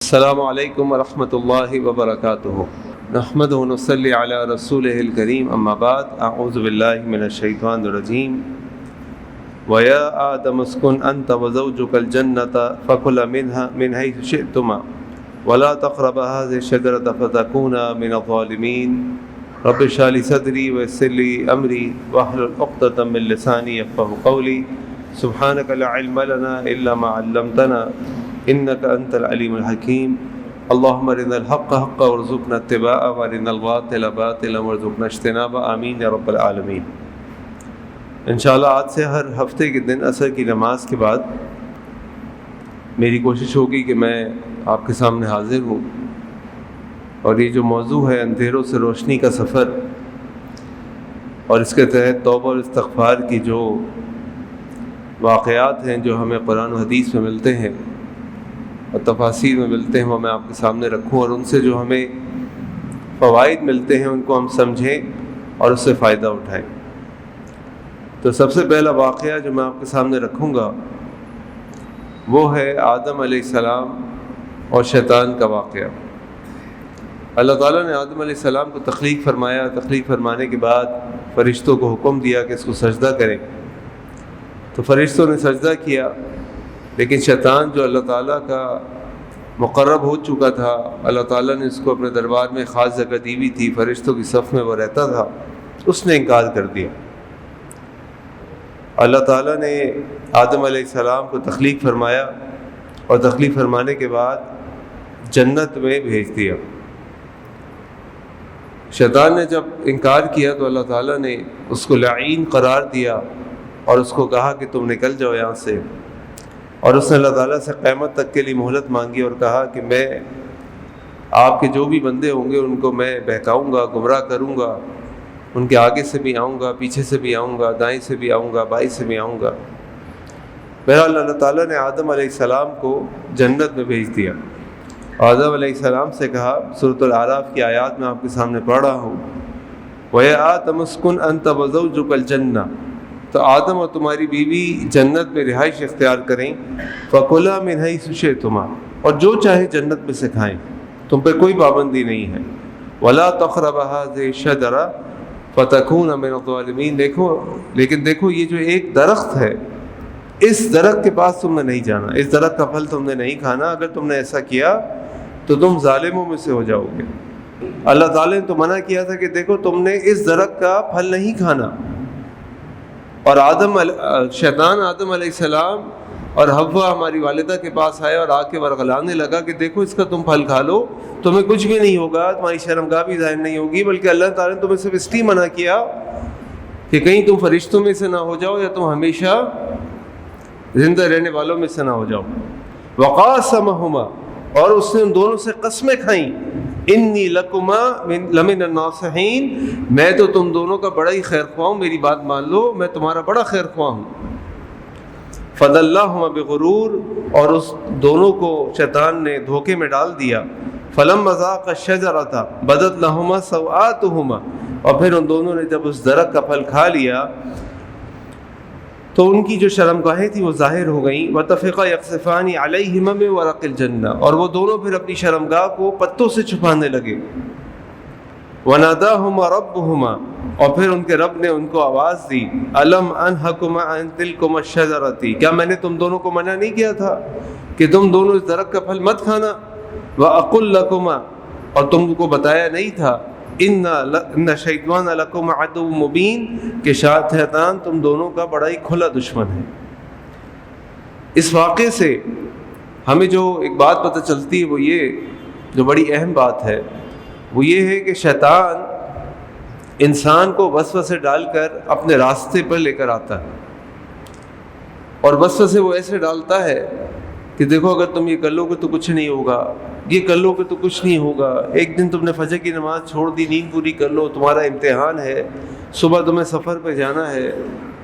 السلام علیکم ورحمۃ اللہ وبرکاتہ نحمد و نصلی علی رسول الکریم اما بعد اعوذ باللہ من الشیطان الرجیم وَيَا آدَمُ اسْكُنْ أَنْتَ وَزَوْجُكَ الْجَنَّةَ فَكُلَا مِنْهَا مِنْ حَيْثُ شِئْتُمَا وَلَا تَقْرَبَا هَٰذِهِ الشَّجَرَةَ فَتَكُونَا مِنَ الظَّالِمِينَ رَبِّ اشْرَحْ لِي صَدْرِي وَيَسِّرْ لِي أَمْرِي وَاحْلُلْ عُقْدَةً مِّن لِّسَانِي يَفْقَهُوا قَوْلِي سُبْحَانَكَ لَا عِلْمَ لَنَا إِلَّا مَا عَلَّمْتَنَا إِنَّكَ أَنتَ الْعَلِيمُ الْحَكِيمُ اللهم ارنا الحق حقا وارزقنا اتباعه وارنا الباطل باطلا وارزقنا اجتنابه آمین یا رب العالمین۔ انشاءاللہ آج سے ہر ہفتے کے دن عصر کی نماز کے بعد میری کوشش ہوگی کہ میں آپ کے سامنے حاضر ہوں، اور یہ جو موضوع ہے اندھیروں سے روشنی کا سفر، اور اس کے تحت توبہ اور استغفار کی جو واقعات ہیں جو ہمیں قرآن و حدیث میں ملتے ہیں اور تفاسیر میں ملتے ہیں، وہ میں آپ کے سامنے رکھوں، اور ان سے جو ہمیں فوائد ملتے ہیں ان کو ہم سمجھیں اور اس سے فائدہ اٹھائیں۔ تو سب سے پہلا واقعہ جو میں آپ کے سامنے رکھوں گا وہ ہے آدم علیہ السلام اور شیطان کا واقعہ۔ اللہ تعالیٰ نے آدم علیہ السلام کو تخلیق فرمایا، تخلیق فرمانے کے بعد فرشتوں کو حکم دیا کہ اس کو سجدہ کریں، تو فرشتوں نے سجدہ کیا، لیکن شیطان جو اللہ تعالیٰ کا مقرب ہو چکا تھا، اللہ تعالیٰ نے اس کو اپنے دربار میں خاص جگہ دی ہوئی تھی، فرشتوں کی صف میں وہ رہتا تھا، اس نے انکار کر دیا۔ اللہ تعالیٰ نے آدم علیہ السلام کو تخلیق فرمایا اور تخلیق فرمانے کے بعد جنت میں بھیج دیا۔ شیطان نے جب انکار کیا تو اللہ تعالیٰ نے اس کو لعین قرار دیا اور اس کو کہا کہ تم نکل جاؤ یہاں سے، اور اس نے اللہ تعالیٰ سے قیامت تک کے لیے مہلت مانگی اور کہا کہ میں آپ کے جو بھی بندے ہوں گے ان کو میں بہکاؤں گا، گمراہ کروں گا، ان کے آگے سے بھی آؤں گا، پیچھے سے بھی آؤں گا، دائیں سے بھی آؤں گا، بائیں سے بھی آؤں گا۔ بہرحال اللہ تعالیٰ نے آدم علیہ السلام کو جنت میں بھیج دیا۔ آدم علیہ السلام سے کہا، سورۃ الاعراف کی آیات میں آپ کے سامنے پڑھ رہا ہوں، وَيَا آدَمُ اسْكُنْ أَنْتَ وَزَوْجُكَ الْجَنَّةَ، تو آدم اور تمہاری بیوی جنت میں رہائش اختیار کریں، فَكُلَا مِنْ حَيْثُ شِئْتُمَا، اور جو چاہے جنت میں سے کھائیں، تم پہ کوئی پابندی نہیں ہے، وَلَا تَقْرَبَا هَٰذِهِ الشَّجَرَةَ فَتَكُونَ مِنَ الظَّالِمِينَ، لیکن دیکھو یہ جو ایک درخت ہے، اس درخت کے پاس تم نے نہیں جانا، اس درخت کا پھل تم نے نہیں کھانا، اگر تم نے ایسا کیا تو تم ظالموں میں سے ہو جاؤ گے۔ اللہ تعالیٰ نے تو منع کیا تھا کہ دیکھو تم نے اس درخت کا پھل نہیں کھانا، اور شیطان آدم علیہ السلام اور حوا ہماری والدہ کے پاس آیا اور آ کے ورغلانے لگا کہ دیکھو اس کا تم پھل کھا لو، تمہیں کچھ بھی نہیں ہوگا، تمہاری شرمگاہ بھی ظاہر نہیں ہوگی، بلکہ اللہ تعالیٰ نے تمہیں صرف اس لیے منع کیا کہ کہیں تم فرشتوں میں سے نہ ہو جاؤ یا تم ہمیشہ زندہ رہنے والوں میں سے نہ ہو جاؤ۔ وقاسمہما، اور اس نے ان دونوں سے قسمیں کھائیں، انی لکما لمن الناصحین، میں تو تم دونوں کا بڑا ہی خیر خواہ ہوں، میری بات مان لو، میں تمہارا بڑا خیر خواہ ہوں۔ فدلاہما بغرور، اور اس دونوں کو شیطان نے دھوکے میں ڈال دیا۔ فلما ذاقا الشجرۃ بدت لہما سوآتہما، اور پھر ان دونوں نے جب اس درخت کا پھل کھا لیا تو ان کی جو شرمگاہیں تھیں وہ ظاہر ہو گئیں۔ وطفقا یخصفان علیہما من ورق الجنہ، اور وہ دونوں پھر اپنی شرمگاہ کو پتوں سے چھپانے لگے۔ وناداہما ربہما، اور پھر ان کے رب نے ان کو آواز دی، الم انہکما عن تلکما الشجرۃ، کیا میں نے تم دونوں کو منع نہیں کیا تھا کہ تم دونوں اس درخت کا پھل مت کھانا؟ واقل لکما، اور تم کو بتایا نہیں تھا، ان الشیطان لکم عدو مبین، کہ شیطان تم دونوں کا بڑا ہی کھلا دشمن ہے۔ اس واقعے سے ہمیں جو ایک بات پتہ چلتی ہے وہ یہ، جو بڑی اہم بات ہے، وہ یہ ہے کہ شیطان انسان کو وسوسے ڈال کر اپنے راستے پر لے کر آتا ہے، اور وسوسے وہ ایسے ڈالتا ہے کہ دیکھو اگر تم یہ کر لو گے تو کچھ نہیں ہوگا، یہ کر لو گے تو کچھ نہیں ہوگا، ایک دن تم نے فجر کی نماز چھوڑ دی، نیند پوری کر لو، تمہارا امتحان ہے، صبح تمہیں سفر پہ جانا ہے،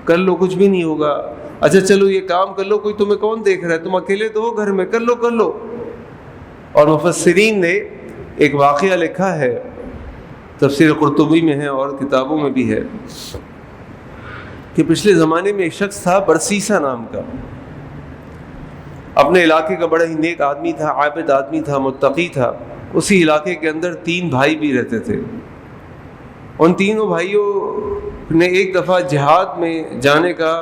کر لو کچھ بھی نہیں ہوگا، اچھا چلو یہ کام کر لو، کوئی تمہیں کون دیکھ رہا ہے، تم اکیلے تو ہو گھر میں، کر لو۔ اور مفسرین نے ایک واقعہ لکھا ہے، تفسیر قرطبی میں ہے اور کتابوں میں بھی ہے، کہ پچھلے زمانے میں ایک شخص تھا برسیسا نام کا، اپنے علاقے کا بڑا ہی نیک آدمی تھا، عابد آدمی تھا، متقی تھا۔ اسی علاقے کے اندر 3 بھائی بھی رہتے تھے۔ ان تینوں بھائیوں نے ایک دفعہ جہاد میں جانے کا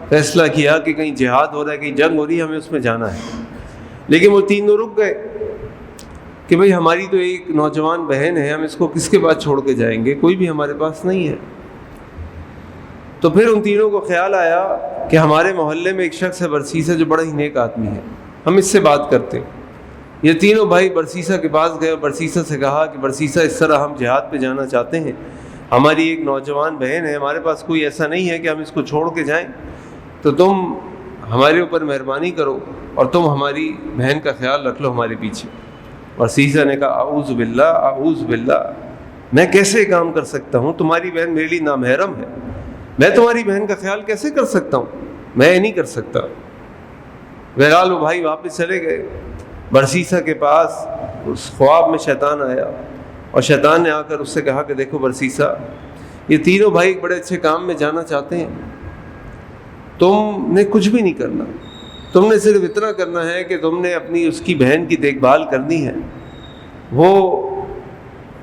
فیصلہ کیا کہ کہیں جہاد ہو رہا ہے، کہیں جنگ ہو رہی ہے، ہمیں اس میں جانا ہے۔ لیکن وہ تینوں رک گئے کہ بھئی ہماری تو ایک نوجوان بہن ہے، ہم اس کو کس کے پاس چھوڑ کے جائیں گے، کوئی بھی ہمارے پاس نہیں ہے۔ تو پھر ان تینوں کو خیال آیا کہ ہمارے محلے میں ایک شخص ہے برسیسا، جو بڑا ہی نیک آدمی ہے، ہم اس سے بات کرتے ہیں۔ یہ تینوں بھائی برسیسا کے پاس گئے اور برسیسا سے کہا کہ برسیسا، اس طرح ہم جہاد پہ جانا چاہتے ہیں، ہماری ایک نوجوان بہن ہے، ہمارے پاس کوئی ایسا نہیں ہے کہ ہم اس کو چھوڑ کے جائیں، تو تم ہمارے اوپر مہربانی کرو اور تم ہماری بہن کا خیال رکھ لو ہمارے پیچھے۔ برسیسا نے کہا اعوذ باللہ، اعوذ باللہ، میں کیسے کام کر سکتا ہوں؟ تمہاری بہن میرے لیے نامحرم ہے، میں تمہاری بہن کا خیال کیسے کر سکتا ہوں؟ میں نہیں کر سکتا۔ بہرحال وہ بھائی واپس چلے گئے۔ برسیسا کے پاس اس خواب میں شیطان آیا اور شیطان نے آ کر اس سے کہا کہ دیکھو برسیسا، یہ تینوں بھائی ایک بڑے اچھے کام میں جانا چاہتے ہیں، تم نے کچھ بھی نہیں کرنا، تم نے صرف اتنا کرنا ہے کہ تم نے اپنی اس کی بہن کی دیکھ بھال کرنی ہے۔ وہ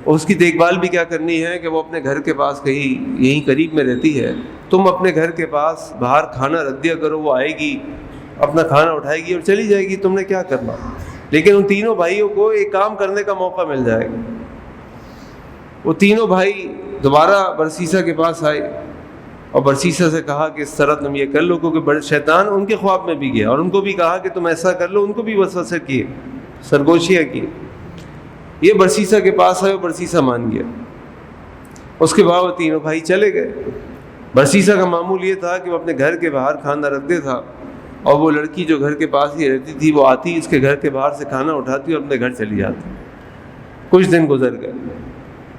اس کی دیکھ بھال بھی کیا کرنی ہے کہ وہ اپنے گھر کے پاس کہیں یہیں قریب میں رہتی ہے، تم اپنے گھر کے پاس باہر کھانا رکھ دیا کرو، وہ آئے گی، اپنا کھانا اٹھائے گی اور چلی جائے گی، تم نے کیا کرنا۔ لیکن ان تینوں بھائیوں کو ایک کام کرنے کا موقع مل جائے گا۔ وہ تینوں بھائی دوبارہ برسیسا کے پاس آئے اور برسیسا سے کہا کہ اس طرح تم یہ کر لو، کیونکہ شیطان ان کے خواب میں بھی گیا اور ان کو بھی کہا کہ تم ایسا کر لو، ان کو بھی وسوسے کیے، سرگوشیاں کی۔ یہ برسیسا کے پاس آئے اور برسیسا مان گیا۔ اس کے بعد وہ تینوں بھائی چلے گئے۔ برسیسا کا معمول یہ تھا کہ وہ اپنے گھر کے باہر کھانا رکھ دے تھا، اور وہ لڑکی جو گھر کے پاس ہی رہتی تھی وہ آتی، اس کے گھر کے باہر سے کھانا اٹھاتی اور اپنے گھر چلی جاتی۔ کچھ دن گزر گئے،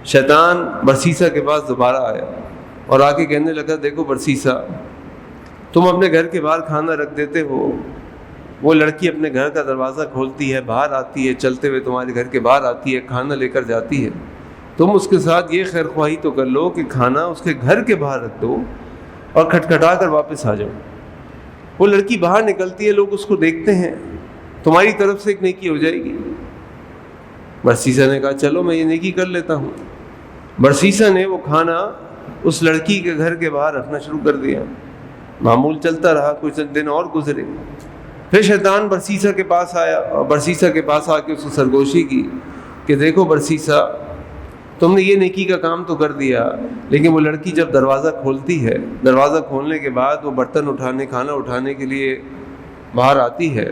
شیطان برسیسا کے پاس دوبارہ آیا اور آ کے کہنے لگا دیکھو برسیسا، تم اپنے گھر کے باہر کھانا رکھ دیتے ہو، وہ لڑکی اپنے گھر کا دروازہ کھولتی ہے، باہر آتی ہے، چلتے ہوئے تمہارے گھر کے باہر آتی ہے، کھانا لے کر جاتی ہے، تم اس کے ساتھ یہ خیر خواہی تو کر لو کہ کھانا اس کے گھر کے باہر رکھ دو اور کھٹکھٹا کر واپس آ جاؤ۔ وہ لڑکی باہر نکلتی ہے، لوگ اس کو دیکھتے ہیں، تمہاری طرف سے ایک نیکی ہو جائے گی۔ برسیسا نے کہا چلو میں یہ نیکی کر لیتا ہوں۔ برسیسا نے وہ کھانا اس لڑکی کے گھر کے باہر رکھنا شروع کر دیا۔ معمول چلتا رہا، کچھ دن اور گزرے، پھر شیطان برسیسا کے پاس آیا اور برسیسا کے پاس آ کے اس کو سرگوشی کی کہ دیکھو برسیسا، تم نے یہ نیکی کا کام تو کر دیا، لیکن وہ لڑکی جب دروازہ کھولتی ہے، دروازہ کھولنے کے بعد وہ برتن اٹھانے، کھانا اٹھانے کے لیے باہر آتی ہے،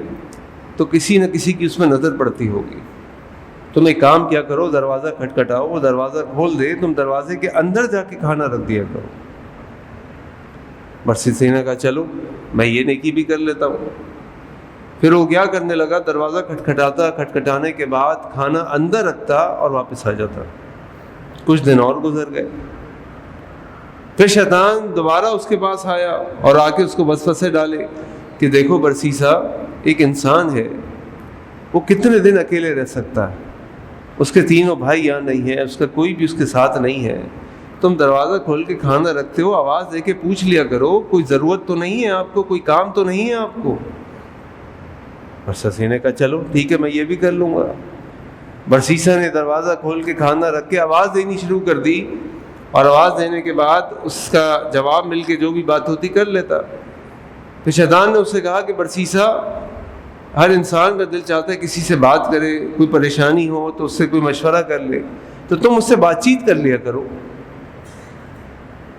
تو کسی نہ کسی کی اس میں نظر پڑتی ہوگی۔ تم ایک کام کیا کرو، دروازہ کھٹکھٹاؤ، وہ دروازہ کھول دے، تم دروازے کے اندر جا کے کھانا رکھ دیا کرو۔ برسیسا نے کہا چلو میں یہ نیکی بھی کر لیتا ہوں۔ پھر وہ کیا کرنے لگا، دروازہ کھٹکھٹاتا، کھٹکھٹانے کے بعد کھانا اندر رکھتا اور واپس آ جاتا۔ کچھ دن اور گزر گئے، پھر شیطان دوبارہ اس کے پاس آیا اور آ کے اس کو وسوسے ڈالے کہ دیکھو برسیسا، ایک انسان ہے، وہ کتنے دن اکیلے رہ سکتا ہے، اس کے تینوں بھائی یہاں نہیں ہیں، اس کا کوئی بھی اس کے ساتھ نہیں ہے، تم دروازہ کھول کے کھانا رکھتے ہو، آواز دے کے پوچھ لیا کرو، کوئی ضرورت تو نہیں ہے آپ کو، کوئی کام تو نہیں ہے آپ کو۔ برسیسا نے کہا چلو ٹھیک ہے میں یہ بھی کر لوں گا۔ برسیسا نے دروازہ کھول کے کھانا رکھ کے آواز دینی شروع کر دی، اور آواز دینے کے بعد اس کا جواب مل کے جو بھی بات ہوتی کر لیتا۔ پھر شیطان نے اس سے کہا کہ برسیسا، ہر انسان کا دل چاہتا ہے کسی سے بات کرے، کوئی پریشانی ہو تو اس سے کوئی مشورہ کر لے، تو تم اس سے بات چیت کر لیا کرو۔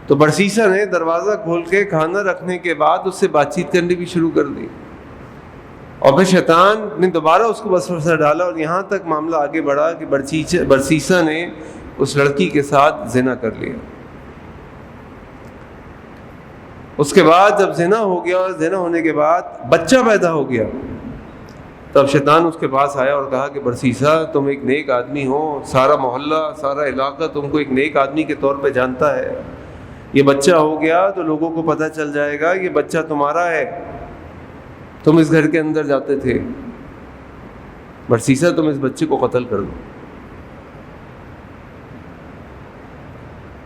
تو برسیسا نے دروازہ کھول کے کھانا رکھنے کے بعد اس سے بات چیت کرنی بھی شروع کر دی، اور پھر شیطان نے دوبارہ اس کو وسوسہ ڈالا، اور یہاں تک معاملہ آگے بڑھا کہ برسیسا نے اس لڑکی کے ساتھ زنا کر لیا۔ اس کے بعد جب زنا ہو گیا، اور زنا ہونے کے بعد بچہ پیدا ہو گیا، تب شیطان اس کے پاس آیا اور کہا کہ برسیسا، تم ایک نیک آدمی ہو، سارا محلہ، سارا علاقہ تم کو ایک نیک آدمی کے طور پہ جانتا ہے، یہ بچہ ہو گیا تو لوگوں کو پتہ چل جائے گا یہ بچہ تمہارا ہے، تم اس گھر کے اندر جاتے تھے، برسیسا تم اس بچے کو قتل کر دو۔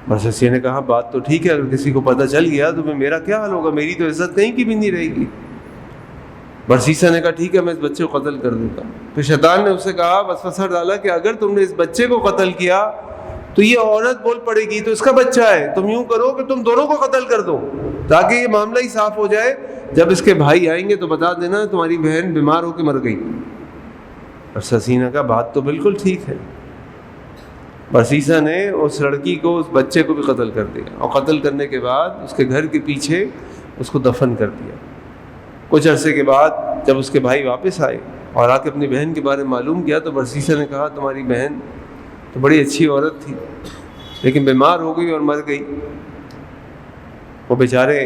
برسیسا نے کہا بات تو ٹھیک ہے، اگر کسی کو پتہ چل گیا تو میرا کیا حال ہوگا، میری تو عزت کہیں کی بھی نہیں رہے گی۔ برسیسہ نے کہا ٹھیک ہے میں اس بچے کو قتل کر دیتا ہوں. پھر شیطان نے اسے کہا وسوسہ ڈالا کہ اگر تم نے اس بچے کو قتل کیا تو یہ عورت بول پڑے گی تو اس کا بچہ ہے, تم یوں کرو کہ تم دونوں کو قتل کر دو تاکہ یہ معاملہ ہی صاف ہو جائے, جب اس کے بھائی آئیں گے تو بتا دینا تمہاری بہن بیمار ہو کے مر گئی. برسیسہ نے کہا بات تو بالکل ٹھیک ہے. برسیسہ نے اس لڑکی کو اس بچے کو بھی قتل کر دیا, اور قتل کرنے کے بعد اس کے گھر کے پیچھے اس کو دفن کر دیا. کچھ عرصے کے بعد جب اس کے بھائی واپس آئے اور آ کے اپنی بہن کے بارے میں معلوم کیا تو برسیسہ نے کہا تمہاری بہن تو بڑی اچھی عورت تھی لیکن بیمار ہو گئی اور مر گئی. وہ بیچارے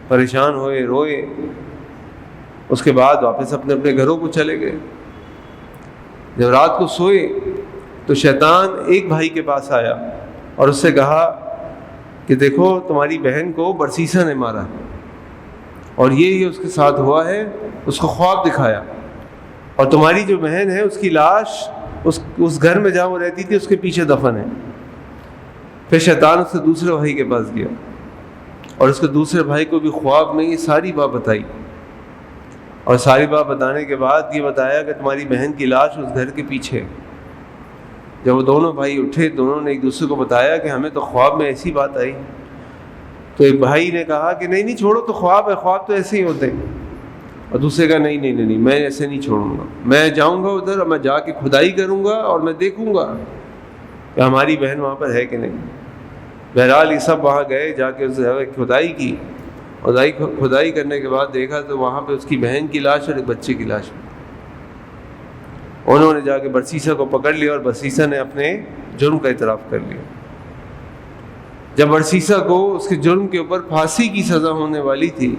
پریشان ہوئے, روئے. اس کے بعد واپس اپنے اپنے گھروں کو چلے گئے. جب رات کو سوئے تو شیطان ایک بھائی کے پاس آیا اور اس سے کہا کہ دیکھو تمہاری بہن کو برسیسہ نے مارا ہے اور یہ اس کے ساتھ ہوا ہے. اس کو خواب دکھایا اور تمہاری جو بہن ہے اس کی لاش اس گھر میں جہاں وہ رہتی تھی اس کے پیچھے دفن ہے. پھر شیطان اس سے دوسرے بھائی کے پاس گیا اور اس کے دوسرے بھائی کو بھی خواب میں یہ ساری بات بتائی, اور ساری بات بتانے کے بعد یہ بتایا کہ تمہاری بہن کی لاش اس گھر کے پیچھے. جب وہ دونوں بھائی اٹھے دونوں نے ایک دوسرے کو بتایا کہ ہمیں تو خواب میں ایسی بات آئی. تو ایک بھائی نے کہا کہ نہیں چھوڑو, تو خواب ہے, خواب تو ایسے ہی ہوتے ہیں. اور دوسرے کا نہیں میں ایسے نہیں چھوڑوں گا, میں جاؤں گا ادھر اور میں جا کے کھدائی کروں گا اور میں دیکھوں گا کہ ہماری بہن وہاں پر ہے کہ نہیں. بہرحال یہ سب وہاں گئے, جا کے کھدائی کی, کھدائی کرنے کے بعد دیکھا تو وہاں پہ اس کی بہن کی لاش اور ایک بچے کی لاش. انہوں نے جا کے برسیسہ کو پکڑ لیا اور برسیسہ نے اپنے جرم کا اعتراف کر لیا. جب برسیسہ کو اس کے جرم کے اوپر پھانسی کی سزا ہونے والی تھی,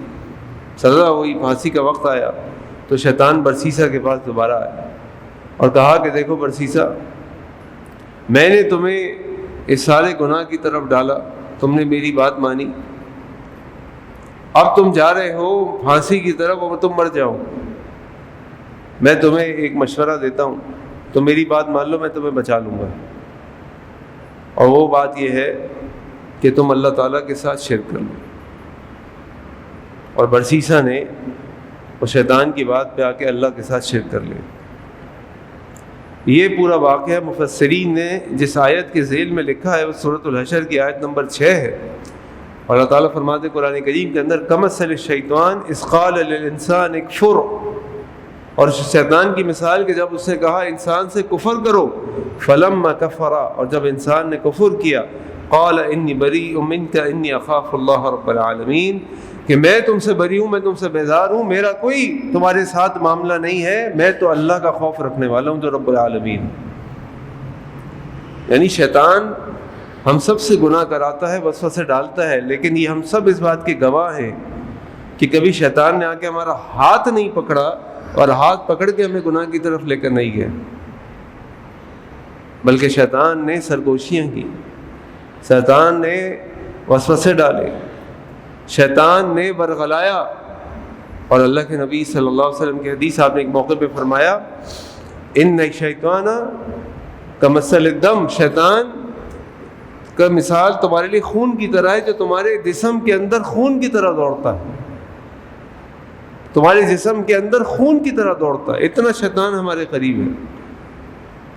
سزا ہوئی, پھانسی کا وقت آیا, تو شیطان برسیسہ کے پاس دوبارہ آیا اور کہا کہ دیکھو برسیسہ, میں نے تمہیں اس سارے گناہ کی طرف ڈالا, تم نے میری بات مانی, اب تم جا رہے ہو پھانسی کی طرف اور تم مر جاؤ. میں تمہیں ایک مشورہ دیتا ہوں, تم میری بات مان لو, میں تمہیں بچا لوں گا. اور وہ بات یہ ہے کہ تم اللہ تعالیٰ کے ساتھ شرک کر لو. اور برسیسہ نے اور شیطان کی بات پہ آ کے اللہ کے ساتھ شرک کر لیا. یہ پورا واقعہ مفسرین نے جس آیت کے ذیل میں لکھا ہے وہ سورۃ الحشر کی آیت نمبر 6 ہے. اور اللہ تعالیٰ فرماتے قرآن کریم کے اندر کمثل الشیطان اذ قال للانسان اکفر, اور شیطان کی مثال کہ جب اس نے کہا انسان سے کفر کرو, فلما کفر, اور جب انسان نے کفر کیا, قال انی بریء منک انی اخاف اللہ رب العالمین, کہ میں تم سے بری ہوں, میں تم سے بیزار ہوں, میرا کوئی تمہارے ساتھ معاملہ نہیں ہے, میں تو اللہ کا خوف رکھنے والا ہوں جو رب العالمین. یعنی شیطان ہم سب سے گناہ کراتا ہے, وسوسے ڈالتا ہے, لیکن یہ ہم سب اس بات کے گواہ ہیں کہ کبھی شیطان نے آ کے ہمارا ہاتھ نہیں پکڑا اور ہاتھ پکڑ کے ہمیں گناہ کی طرف لے کر نہیں گئے, بلکہ شیطان نے سرگوشیاں کی, شیطان نے وسوسے ڈالے, شیطان نے ورغلایا. اور اللہ کے نبی صلی اللہ علیہ وسلم کی حدیث آپ نے ایک موقع پہ فرمایا ان الشیطان کمثل الدم, شیطان کا مثال تمہارے لیے خون کی طرح ہے جو تمہارے جسم کے اندر خون کی طرح دوڑتا ہے, تمہارے جسم کے اندر خون کی طرح دوڑتا ہے. اتنا شیطان ہمارے قریب ہے.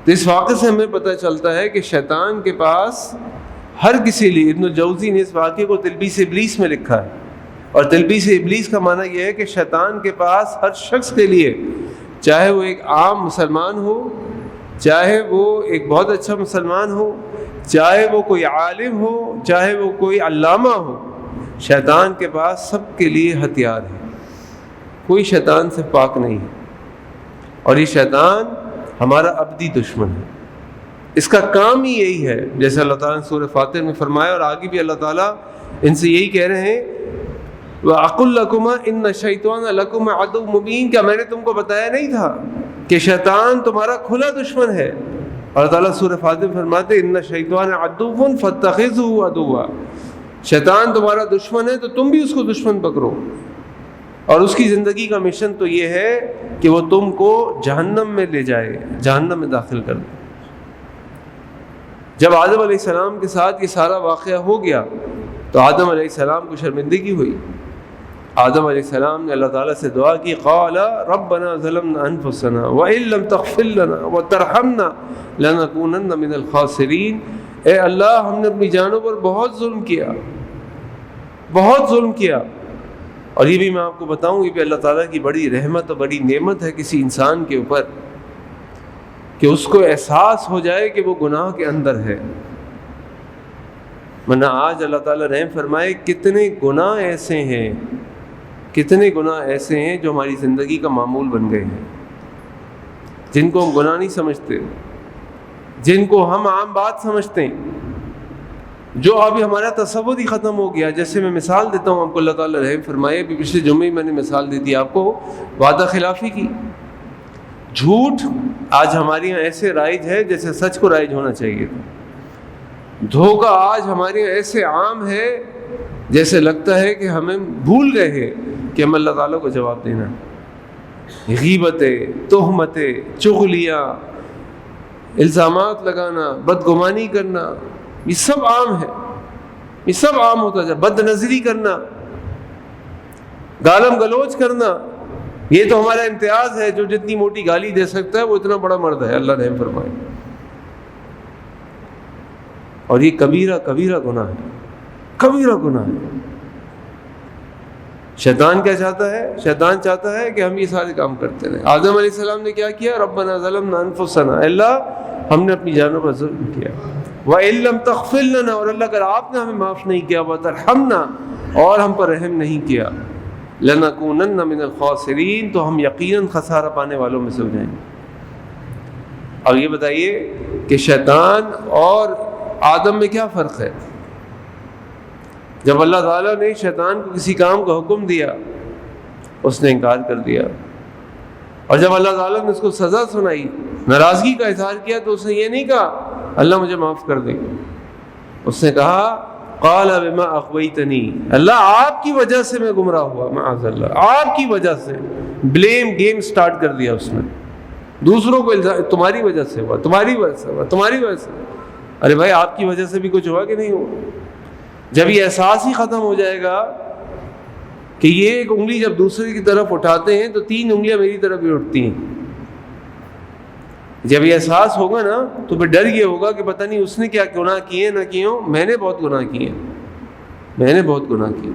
تو اس واقعے سے ہمیں پتہ چلتا ہے کہ شیطان کے پاس ہر کسی لیے, ابن الجوزی نے اس واقعے کو تلبیس ابلیس میں لکھا ہے, اور تلبیس ابلیس کا معنی یہ ہے کہ شیطان کے پاس ہر شخص کے لیے, چاہے وہ ایک عام مسلمان ہو, چاہے وہ ایک بہت اچھا مسلمان ہو, چاہے وہ کوئی عالم ہو, چاہے وہ کوئی علامہ ہو, شیطان کے پاس سب کے لیے ہتھیار ہے, کوئی شیطان سے پاک نہیں ہے. اور یہ شیطان ہمارا ابدی دشمن ہے, اس کا کام ہی یہی ہے, جیسے اللہ تعالیٰ نے سورہ فاتر میں فرمایا, اور آگے بھی اللہ تعالیٰ ان سے یہی کہہ رہے ہیں وَأَقُلْ لَكُمَا إِنَّ الشَّيْطَانَ لَكُمْ عَدُوٌّ مُبِينٌ, کیا میں نے تم کو بتایا نہیں تھا کہ شیطان تمہارا کھلا دشمن ہے. اللہ تعالیٰ سورہ فاتر میں فرماتے إِنَّ الشَّيْطَانَ عَدُوٌّ فَاتَّخِذْهُ عَدُوًّا, شیطان تمہارا دشمن ہے تو تم بھی اس کو دشمن پکڑو. اور اس کی زندگی کا مشن تو یہ ہے کہ وہ تم کو جہنم میں لے جائے, جہنم میں داخل کر دے. جب آدم علیہ السلام کے ساتھ یہ سارا واقعہ ہو گیا تو آدم علیہ السلام کو شرمندگی ہوئی, آدم علیہ السلام نے اللہ تعالیٰ سے دعا کی، قال ربنا ظلمنا انفسنا وان لم تغفر لنا وترحمنا لنکونن من الخاسرین، اے اللہ ہم نے اپنی جانوں پر بہت ظلم کیا، بہت ظلم کیا۔ اور یہ بھی میں آپ کو بتاؤں، یہ بھی اللہ تعالیٰ کی بڑی رحمت اور بڑی نعمت ہے کسی انسان کے اوپر، کہ اس کو احساس ہو جائے کہ وہ گناہ کے اندر ہے۔ ورنہ آج اللہ تعالیٰ رحم فرمائے، کتنے گناہ ایسے ہیں، کتنے گناہ ایسے ہیں جو ہماری زندگی کا معمول بن گئے ہیں، جن کو ہم گناہ نہیں سمجھتے، جن کو ہم عام بات سمجھتے ہیں، جو ابھی ہمارا تصور ہی ختم ہو گیا۔ جیسے میں مثال دیتا ہوں آپ کو، اللہ تعالیٰ رحم فرمائے، ابھی پچھلے جمعے میں نے مثال دی تھی آپ کو وعدہ خلافی کی۔ جھوٹ آج ہمارے یہاں ایسے رائج ہے جیسے سچ کو رائج ہونا چاہیے تھا۔ دھوکہ آج ہمارے یہاں ایسے عام ہے جیسے لگتا ہے کہ ہمیں بھول گئے ہیں کہ ہم اللہ تعالیٰ کو جواب دینا۔ غیبتیں، تہمتیں، چغلیاں، الزامات لگانا، بدگمانی کرنا، یہ سب عام ہے، یہ سب عام ہوتا جائے۔ بد نظری کرنا، گالم گلوچ کرنا، یہ تو ہمارا امتیاز ہے، جو جتنی موٹی گالی دے سکتا ہے وہ اتنا بڑا مرد ہے، اللہ رحم فرمائے۔ اور یہ کبیرہ کبیرہ گناہ ہے، کبیرہ گناہ ہے۔ شیطان کیا چاہتا ہے؟ شیطان چاہتا ہے کہ ہم یہ سارے کام کرتے رہیں۔ آدم علیہ السلام نے کیا کیا؟ ربنا ظلمنا انفسنا، اللہ ہم نے اپنی جانوں پر ظلم کیا، وَإِن لَّمْ تَغْفِرْ لَنَا، اور اللہ اگر آپ نے ہمیں معاف نہیں کیا، وَتَرْحَمْنَا، اور ہم پر رحم نہیں کیا، لَنَكُونَنَّ مِنَ الْخَاسِرِينَ، تو ہم یقیناً خسارہ پانے والوں میں سے ہو جائیں گے۔ اب یہ بتائیے کہ شیطان اور آدم میں کیا فرق ہے؟ جب اللہ تعالیٰ نے شیطان کو کسی کام کا حکم دیا، اس نے انکار کر دیا، اور جب اللہ تعالیٰ نے اس کو سزا سنائی، ناراضگی کا اظہار کیا، تو اس نے یہ نہیں کہا اللہ مجھے معاف کر دے، اس نے کہا قال بما اغویتنی، اللہ آپ کی وجہ سے میں گمراہ ہوا، معاذ اللہ، آپ کی وجہ سے۔ بلیم گیم سٹارٹ کر دیا اس نے، دوسروں کو تمہاری وجہ سے ہوا، تمہاری وجہ سے ہوا، تمہاری وجہ سے۔ ارے بھائی آپ کی وجہ سے بھی کچھ ہوا کہ نہیں ہوا؟ جب یہ احساس ہی ختم ہو جائے گا کہ یہ ایک انگلی جب دوسرے کی طرف اٹھاتے ہیں تو 3 انگلیاں میری طرف بھی اٹھتی ہیں، جب یہ احساس ہوگا نا تو پھر ڈر یہ ہوگا کہ پتہ نہیں اس نے کیا گناہ کیے نہ کیے ہوں، میں نے بہت گناہ کیے، میں نے بہت گناہ کیے۔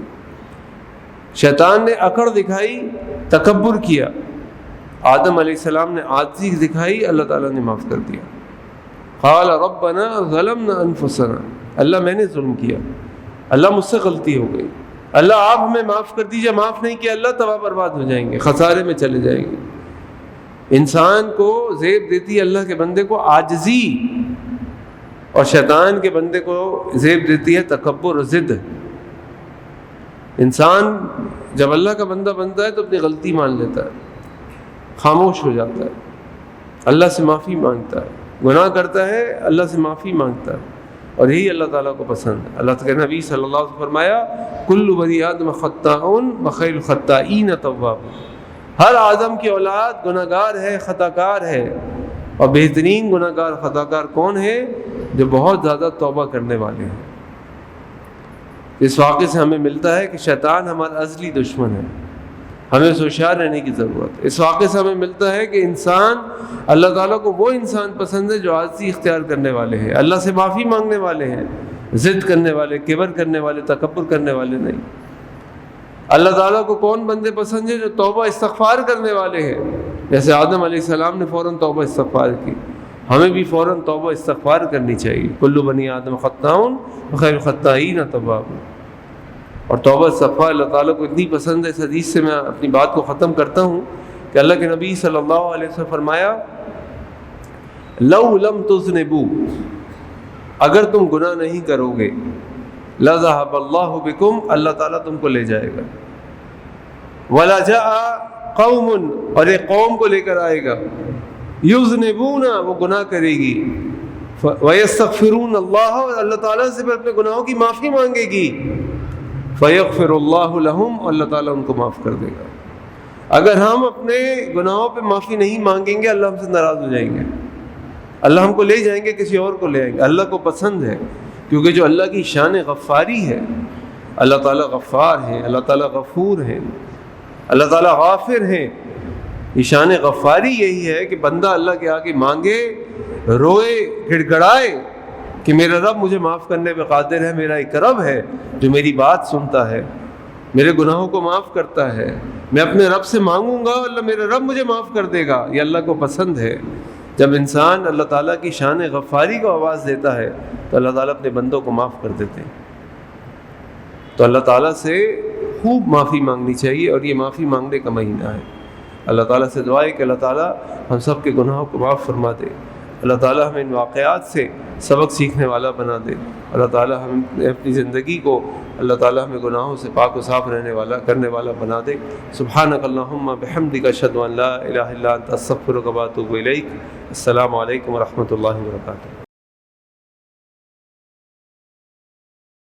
شیطان نے اکڑ دکھائی، تکبر کیا، آدم علیہ السلام نے عاجزی دکھائی، اللہ تعالیٰ نے معاف کر دیا۔ قال ربنا ظلمنا انفسنا، اللہ میں نے ظلم کیا، اللہ مجھ سے غلطی ہو گئی، اللہ آپ ہمیں معاف کر دیجیے، معاف نہیں کیا اللہ تباہ برباد ہو جائیں گے، خسارے میں چلے جائیں گے۔ انسان کو زیب دیتی ہے اللہ کے بندے کو عاجزی، اور شیطان کے بندے کو زیب دیتی ہے تکبر اور ضد۔ انسان جب اللہ کا بندہ بنتا ہے تو اپنی غلطی مان لیتا ہے، خاموش ہو جاتا ہے، اللہ سے معافی مانگتا ہے، گناہ کرتا ہے اللہ سے معافی مانگتا ہے، اور یہی اللہ تعالیٰ کو پسند ہے۔ اللہ کے نبی صلی اللہ علیہ وسلم فرمایا کل بنی آدم خطاؤن وخیر الخطائین تواب، ہر آدم کی اولاد گناہ گار ہے، خطا کار ہے، اور بہترین گناہ گار خطا کار کون ہے؟ جو بہت زیادہ توبہ کرنے والے ہیں۔ اس واقعے سے ہمیں ملتا ہے کہ شیطان ہمارا ازلی دشمن ہے، ہمیں اس ہوشیار رہنے کی ضرورت ہے۔ اس واقعے سے ہمیں ملتا ہے کہ انسان، اللہ تعالیٰ کو وہ انسان پسند ہے جو عاجزی اختیار کرنے والے ہیں، اللہ سے معافی مانگنے والے ہیں، ضد کرنے والے، کبر کرنے والے، تکبر کرنے والے نہیں۔ اللہ تعالیٰ کو کون بندے پسند ہیں؟ جو توبہ استغفار کرنے والے ہیں، جیسے آدم علیہ السلام نے فوراً توبہ استغفار کی، ہمیں بھی فوراً توبہ استغفار کرنی چاہیے۔ کل بنی آدم خطاؤن وخیر الخطائین تواب، اور توبہ استغفار اللہ تعالیٰ کو اتنی پسند ہے۔ اس حدیث سے میں اپنی بات کو ختم کرتا ہوں کہ اللہ کے نبی صلی اللہ علیہ وسلم فرمایا لو لم تذنبوا، اگر تم گناہ نہیں کرو گے، لذهب اللہ بکم، اللہ تعالیٰ تم کو لے جائے گا، ولا جاء قوم، اور ایک قوم کو لے کر آئے گا، یذنبون، وہ گناہ کرے گی، ویستغفرون اللہ، اور اللہ تعالیٰ سے پھر اپنے گناہوں کی معافی مانگے گی، فیغفر اللہ لہم، اللہ تعالیٰ ان کو معاف کر دے گا۔ اگر ہم اپنے گناہوں پہ معافی نہیں مانگیں گے، اللہ ہم سے ناراض ہو جائیں گے، اللہ ہم کو لے جائیں گے، کسی اور کو لے آئیں گے۔ اللہ کو پسند ہے، کیونکہ جو اللہ کی شان غفاری ہے، اللہ تعالیٰ غفار ہیں، اللہ تعالیٰ غفور ہیں، اللہ تعالیٰ غافر ہیں۔ شان غفاری یہی ہے کہ بندہ اللہ کے آگے مانگے، روئے، گڑ گڑائے کہ میرا رب مجھے معاف کرنے پہ قادر ہے، میرا ایک رب ہے جو میری بات سنتا ہے، میرے گناہوں کو معاف کرتا ہے، میں اپنے رب سے مانگوں گا اللہ میرا رب مجھے معاف کر دے گا، یہ اللہ کو پسند ہے۔ جب انسان اللہ تعالیٰ کی شان غفاری کو آواز دیتا ہے تو اللہ تعالیٰ اپنے بندوں کو معاف کر دیتے ہیں۔ تو اللہ تعالیٰ سے خوب معافی مانگنی چاہیے، اور یہ معافی مانگنے کا مہینہ ہے۔ اللہ تعالیٰ سے دعا ہے کہ اللہ تعالیٰ ہم سب کے گناہوں کو معاف فرما دے، اللہ تعالیٰ ہمیں ان واقعات سے سبق سیکھنے والا بنا دے، اللہ تعالیٰ ہم اپنی زندگی کو اللہ تعالیٰ ہمیں گناہوں سے پاک و صاف رہنے والا کرنے والا بنا دے۔ سبحانک اللہم بحمدک اشہد ان لا الہ الا انت استغفرک و اتوب الیک۔ السلام علیکم ورحمۃ اللہ وبرکاتہ۔